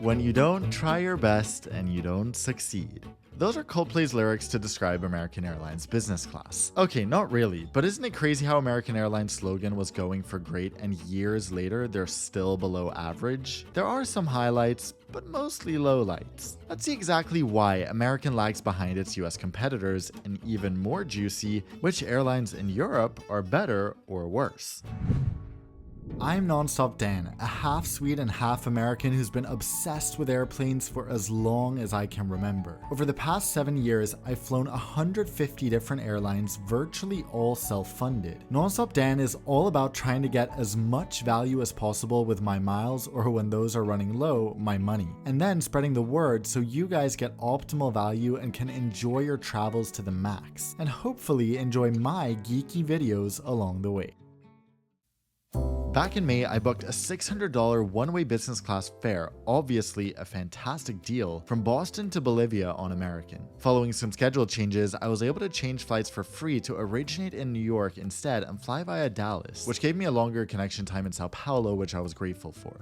When you don't try your best and you don't succeed. Those are Coldplay's lyrics to describe American Airlines business class. Okay, not really, but isn't it crazy how American Airlines' slogan was going for great and years later they're still below average? There are some highlights, but mostly lowlights. Let's see exactly why American lags behind its US competitors, and even more juicy, which airlines in Europe are better or worse. I'm Nonstop Dan, a half Swede and half American who's been obsessed with airplanes for as long as I can remember. Over the past 7 years, I've flown 150 different airlines, virtually all self-funded. Nonstop Dan is all about trying to get as much value as possible with my miles, or when those are running low, my money. And then spreading the word so you guys get optimal value and can enjoy your travels to the max. And hopefully enjoy my geeky videos along the way. Back in May, I booked a $600 one-way business class fare, obviously a fantastic deal, from Boston to Bolivia on American. Following some schedule changes, I was able to change flights for free to originate in New York instead and fly via Dallas, which gave me a longer connection time in Sao Paulo, which I was grateful for.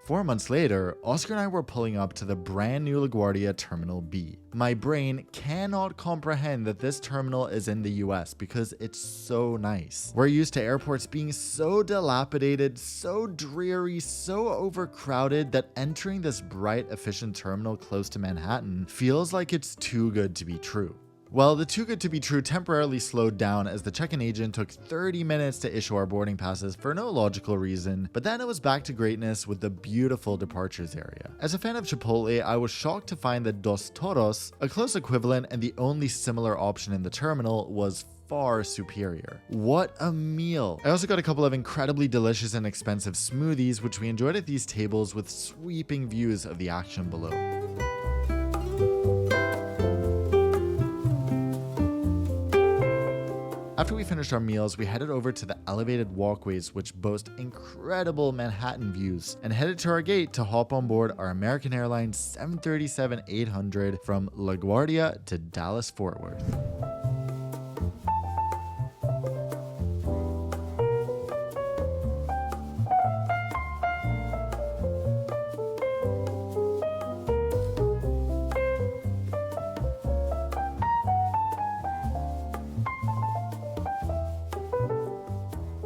4 months later, Oscar and I were pulling up to the brand new LaGuardia Terminal B. My brain cannot comprehend that this terminal is in the US because it's so nice. We're used to airports being so dilapidated, so dreary, so overcrowded that entering this bright, efficient terminal close to Manhattan feels like it's too good to be true. Well, the too good to be true temporarily slowed down as the check-in agent took 30 minutes to issue our boarding passes for no logical reason, but then it was back to greatness with the beautiful departures area. As a fan of Chipotle, I was shocked to find that Dos Toros, a close equivalent and the only similar option in the terminal, was far superior. What a meal! I also got a couple of incredibly delicious and expensive smoothies, which we enjoyed at these tables with sweeping views of the action below. After we finished our meals, we headed over to the elevated walkways which boast incredible Manhattan views and headed to our gate to hop on board our American Airlines 737-800 from LaGuardia to Dallas-Fort Worth.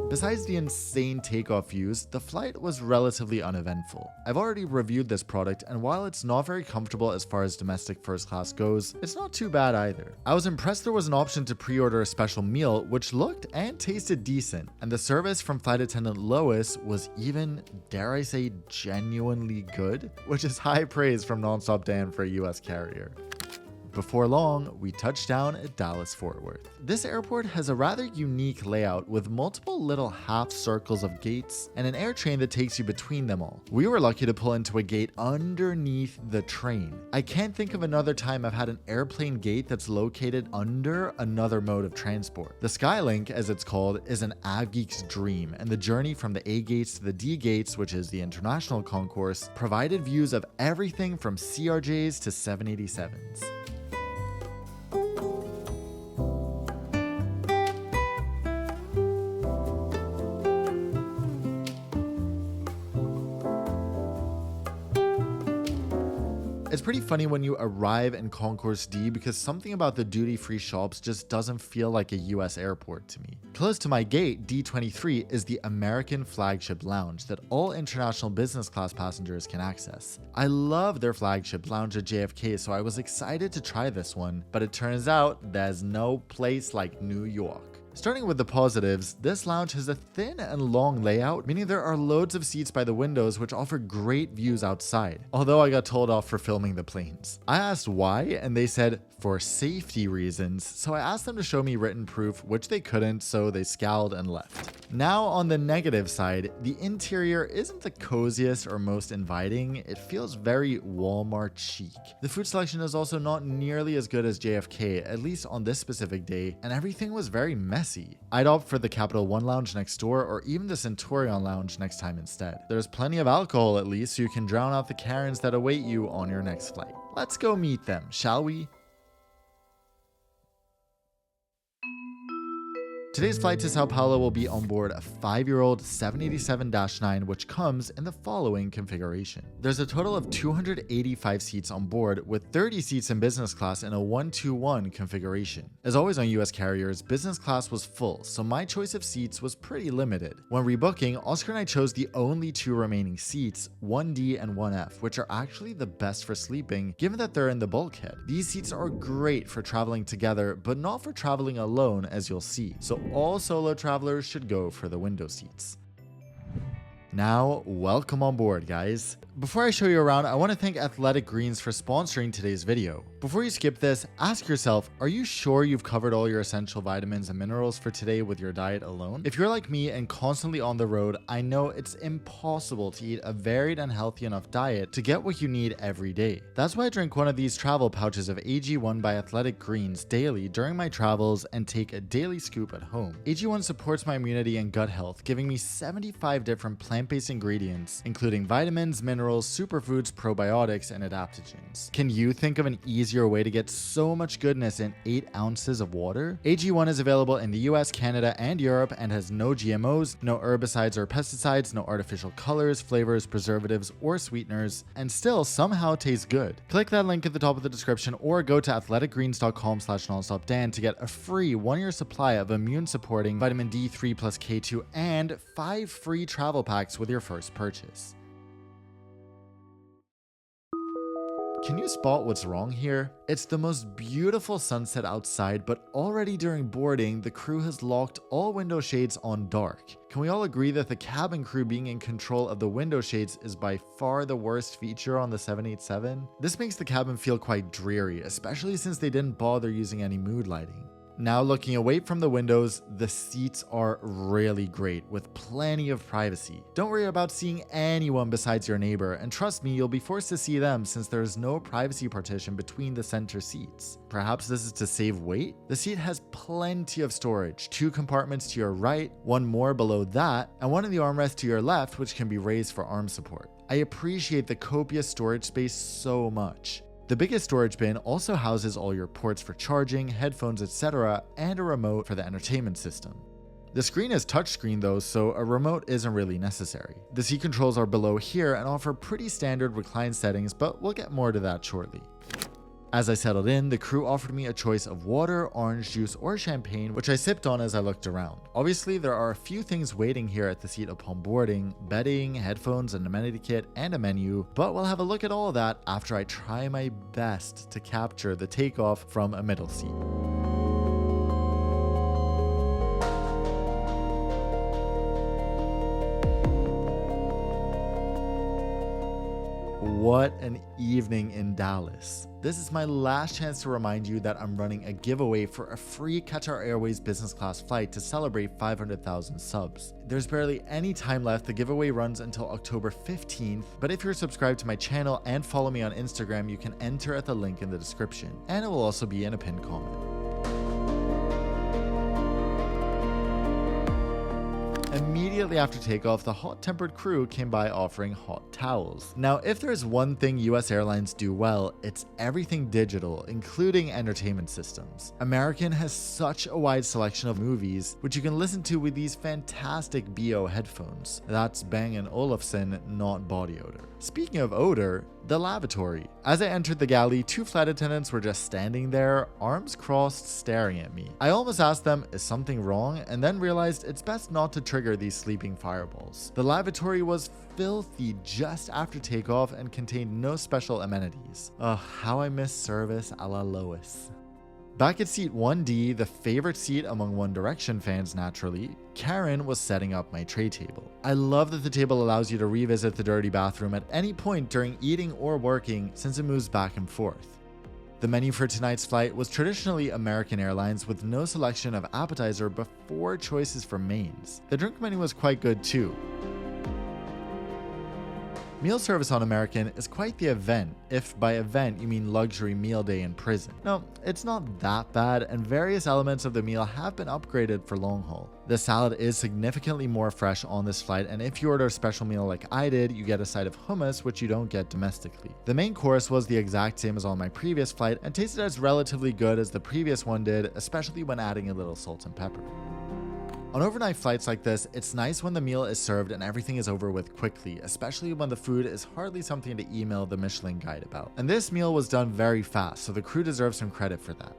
Besides the insane takeoff views, the flight was relatively uneventful. I've already reviewed this product, and while it's not very comfortable as far as domestic first class goes, it's not too bad either. I was impressed there was an option to pre-order a special meal, which looked and tasted decent, and the service from flight attendant Lois was even, dare I say, genuinely good, which is high praise from Nonstop Dan for a US carrier. Before long, we touched down at Dallas-Fort Worth. This airport has a rather unique layout with multiple little half circles of gates and an air train that takes you between them all. We were lucky to pull into a gate underneath the train. I can't think of another time I've had an airplane gate that's located under another mode of transport. The Skylink, as it's called, is an avgeek's dream, and the journey from the A gates to the D gates, which is the international concourse, provided views of everything from CRJs to 787s. It's pretty funny when you arrive in Concourse D because something about the duty-free shops just doesn't feel like a US airport to me. Close to my gate, D23, is the American Flagship Lounge that all international business class passengers can access. I love their Flagship Lounge at JFK, so I was excited to try this one, but it turns out there's no place like New York. Starting with the positives, this lounge has a thin and long layout, meaning there are loads of seats by the windows which offer great views outside, although I got told off for filming the planes. I asked why, and they said for safety reasons, so I asked them to show me written proof, which they couldn't, so they scowled and left. Now on the negative side, the interior isn't the coziest or most inviting. It feels very Walmart chic. The food selection is also not nearly as good as JFK, at least on this specific day, and everything was very messy. I'd opt for the Capital One lounge next door or even the Centurion lounge next time instead. There's plenty of alcohol at least, so you can drown out the Karens that await you on your next flight. Let's go meet them, shall we? Today's flight to Sao Paulo will be on board a 5-year-old 787-9, which comes in the following configuration. There's a total of 285 seats on board, with 30 seats in business class in a 1-2-1 configuration. As always on US carriers, business class was full, so my choice of seats was pretty limited. When rebooking, Oscar and I chose the only 2 remaining seats, 1D and 1F, which are actually the best for sleeping, given that they're in the bulkhead. These seats are great for traveling together, but not for traveling alone, as you'll see. So all solo travelers should go for the window seats. Now, welcome on board, guys. Before I show you around, I want to thank Athletic Greens for sponsoring today's video. Before you skip this, ask yourself, are you sure you've covered all your essential vitamins and minerals for today with your diet alone? If you're like me and constantly on the road, I know it's impossible to eat a varied and healthy enough diet to get what you need every day. That's why I drink one of these travel pouches of AG1 by Athletic Greens daily during my travels and take a daily scoop at home. AG1 supports my immunity and gut health, giving me 75 different plant-based ingredients, including vitamins, minerals, superfoods, probiotics, and adaptogens. Can you think of an easier way to get so much goodness in 8 ounces of water? AG1 is available in the US, Canada, and Europe and has no GMOs, no herbicides or pesticides, no artificial colors, flavors, preservatives, or sweeteners, and still somehow tastes good. Click that link at the top of the description or go to athleticgreens.com/nonstopdan to get a free 1-year supply of immune-supporting vitamin D3 plus K2 and 5 free travel packs with your first purchase. Can you spot what's wrong here? It's the most beautiful sunset outside, but already during boarding, the crew has locked all window shades on dark. Can we all agree that the cabin crew being in control of the window shades is by far the worst feature on the 787? This makes the cabin feel quite dreary, especially since they didn't bother using any mood lighting. Now looking away from the windows, the seats are really great with plenty of privacy. Don't worry about seeing anyone besides your neighbor, and trust me, you'll be forced to see them since there is no privacy partition between the center seats. Perhaps this is to save weight? The seat has plenty of storage, 2 compartments to your right, 1 more below that, and 1 in the armrest to your left, which can be raised for arm support. I appreciate the copious storage space so much. The biggest storage bin also houses all your ports for charging, headphones, etc., and a remote for the entertainment system. The screen is touchscreen though, so a remote isn't really necessary. The seat controls are below here and offer pretty standard recline settings, but we'll get more to that shortly. As I settled in, the crew offered me a choice of water, orange juice, or champagne, which I sipped on as I looked around. Obviously, there are a few things waiting here at the seat upon boarding: bedding, headphones, an amenity kit, and a menu, but we'll have a look at all of that after I try my best to capture the takeoff from a middle seat. What an evening in Dallas. This is my last chance to remind you that I'm running a giveaway for a free Qatar Airways business class flight to celebrate 500,000 subs. There's barely any time left. The giveaway runs until October 15th, but if you're subscribed to my channel and follow me on Instagram, you can enter at the link in the description, and it will also be in a pinned comment. Immediately after takeoff, the hot-tempered crew came by offering hot towels. Now, if there's one thing US Airlines do well, it's everything digital, including entertainment systems. American has such a wide selection of movies, which you can listen to with these fantastic BO headphones. That's Bang & Olufsen, not body odor. Speaking of odor, the lavatory. As I entered the galley, 2 flight attendants were just standing there, arms crossed, staring at me. I almost asked them, is something wrong? And then realized it's best not to trigger these sleeping fireballs. The lavatory was filthy just after takeoff and contained no special amenities. Ugh, how I miss service a la Lois. Back at seat 1D, the favorite seat among One Direction fans naturally, Karen was setting up my tray table. I love that the table allows you to revisit the dirty bathroom at any point during eating or working since it moves back and forth. The menu for tonight's flight was traditionally American Airlines with no selection of appetizer but 4 choices for mains. The drink menu was quite good too. Meal service on American is quite the event, if by event you mean luxury meal day in prison. No, it's not that bad, and various elements of the meal have been upgraded for long haul. The salad is significantly more fresh on this flight, and if you order a special meal like I did, you get a side of hummus, which you don't get domestically. The main course was the exact same as on my previous flight, and tasted as relatively good as the previous one did, especially when adding a little salt and pepper. On overnight flights like this, it's nice when the meal is served and everything is over with quickly, especially when the food is hardly something to email the Michelin guide about. And this meal was done very fast, so the crew deserves some credit for that.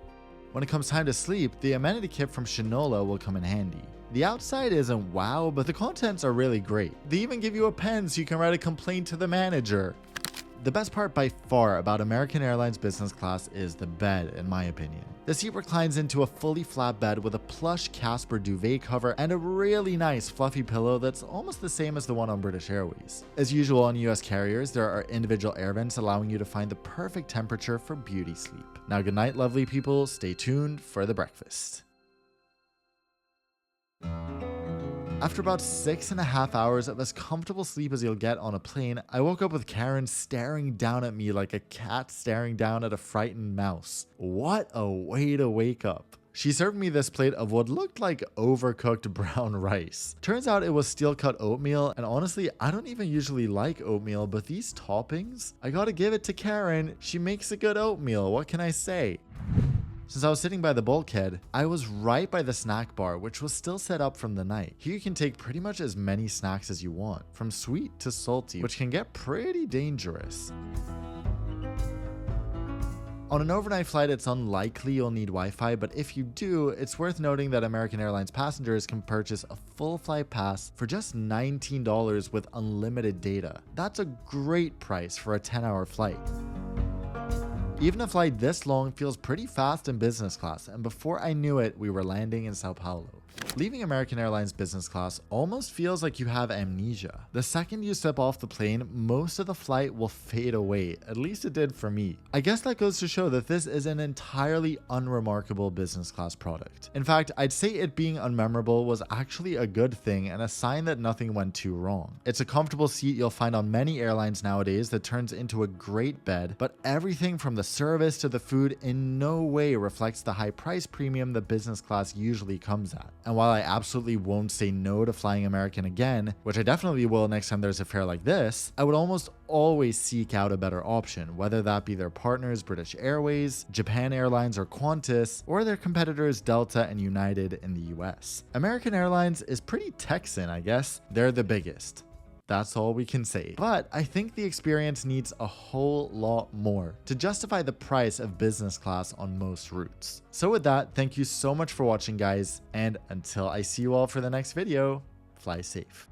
When it comes time to sleep, the Amenity kit from Shinola will come in handy. The outside isn't wow, but the contents are really great. They even give you a pen so you can write a complaint to the manager. The best part by far about American Airlines business class is the bed, in my opinion. The seat reclines into a fully flat bed with a plush Casper duvet cover and a really nice fluffy pillow that's almost the same as the one on British Airways. As usual on US carriers, there are individual air vents allowing you to find the perfect temperature for beauty sleep. Now good night, lovely people. Stay tuned for the breakfast. After about 6.5 hours of as comfortable sleep as you'll get on a plane, I woke up with Karen staring down at me like a cat staring down at a frightened mouse. What a way to wake up. She served me this plate of what looked like overcooked brown rice. Turns out it was steel-cut oatmeal, and honestly, I don't even usually like oatmeal, but these toppings? I gotta give it to Karen. She makes a good oatmeal, what can I say? Since I was sitting by the bulkhead, I was right by the snack bar, which was still set up from the night. Here you can take pretty much as many snacks as you want, from sweet to salty, which can get pretty dangerous. On an overnight flight, it's unlikely you'll need Wi-Fi, but if you do, it's worth noting that American Airlines passengers can purchase a full flight pass for just $19 with unlimited data. That's a great price for a 10-hour flight. Even a flight this long feels pretty fast in business class, and before I knew it, we were landing in Sao Paulo. Leaving American Airlines business class almost feels like you have amnesia. The second you step off the plane, most of the flight will fade away, at least it did for me. I guess that goes to show that this is an entirely unremarkable business class product. In fact, I'd say it being unmemorable was actually a good thing and a sign that nothing went too wrong. It's a comfortable seat you'll find on many airlines nowadays that turns into a great bed, but everything from the service to the food in no way reflects the high price premium that business class usually comes at. And while I absolutely won't say no to flying American again, which I definitely will next time there's a fare like this, I would almost always seek out a better option, whether that be their partners British Airways, Japan Airlines or Qantas, or their competitors Delta and United in the US. American Airlines is pretty Texan, I guess. They're the biggest. That's all we can say. But I think the experience needs a whole lot more to justify the price of business class on most routes. So with that, thank you so much for watching, guys, and until I see you all for the next video, fly safe.